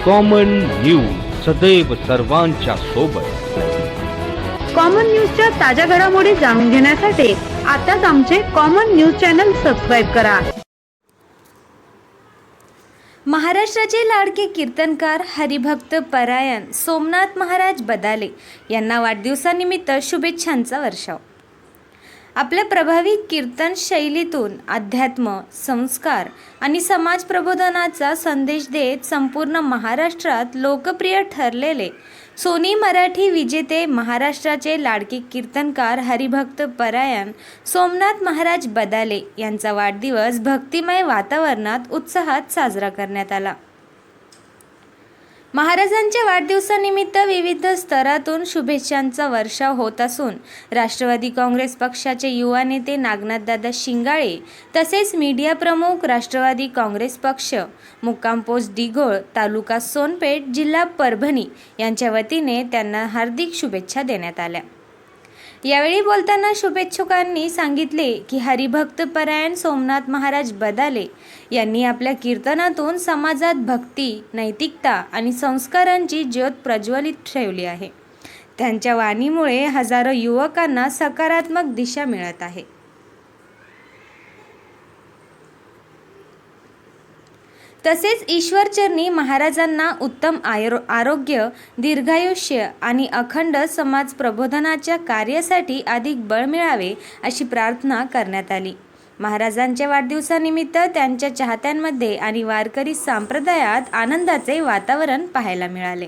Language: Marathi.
कॉमन न्यूज सदैव सर्वांच्या सोबत। कॉमन न्यूजच्या ताज्या घडामोडी जाणून घेण्यासाठी आताच आमचे कॉमन न्यूज चॅनल सबस्क्राइब करा। महाराष्ट्राचे लाडके कीर्तनकार हरिभक्त परायण सोमनाथ महाराज बदाले यांना वाढदिवसानिमित्त शुभेच्छांचा वर्षाव। आपल्या प्रभावी कीर्तन शैलीतून अध्यात्म, संस्कार आणि समाज प्रबोधनाचा संदेश देत संपूर्ण महाराष्ट्रात लोकप्रिय ठरलेले सोनी मराठी विजेते महाराष्ट्राचे लाडके कीर्तनकार हरिभक्त परायण सोमनाथ महाराज बदाले यांचा वाढदिवस भक्तिमय वातावरणात उत्साहात साजरा करण्यात आला। महाराजांच्या वाढदिवसानिमित्त विविध स्तरातून शुभेच्छांचा वर्षाव होत असून राष्ट्रवादी काँग्रेस पक्षाचे युवा नेते नागनाथदादा शिंगाळे तसेच मीडिया प्रमुख राष्ट्रवादी काँग्रेस पक्ष मुक्काम पोस्ट दिघोळ तालुका सोनपेठ जिल्हा परभणी यांच्या वतीने त्यांना हार्दिक शुभेच्छा देण्यात आल्या। यावेळी बोलताना शुभेच्छुकांनी सांगितले की हरिभक्त परायण सोमनाथ महाराज बदाले यांनी आपल्या कीर्तनातून समाजात भक्ती, नैतिकता आणि संस्कारांची ज्योत प्रज्वलित ठेवली आहे। त्यांच्या वाणीमुळे हजारो युवकांना सकारात्मक दिशा मिळत आहे। तसेच ईश्वरचरणी महाराजांना उत्तम आरोग्य, दीर्घायुष्य आणि अखंड समाज प्रबोधनाच्या कार्यासाठी अधिक बळ मिळावे अशी प्रार्थना करण्यात आली। महाराजांच्या वाढदिवसानिमित्त त्यांच्या चाहत्यांमध्ये आणि वारकरी संप्रदायात आनंदाचे वातावरण पाहायला मिळाले।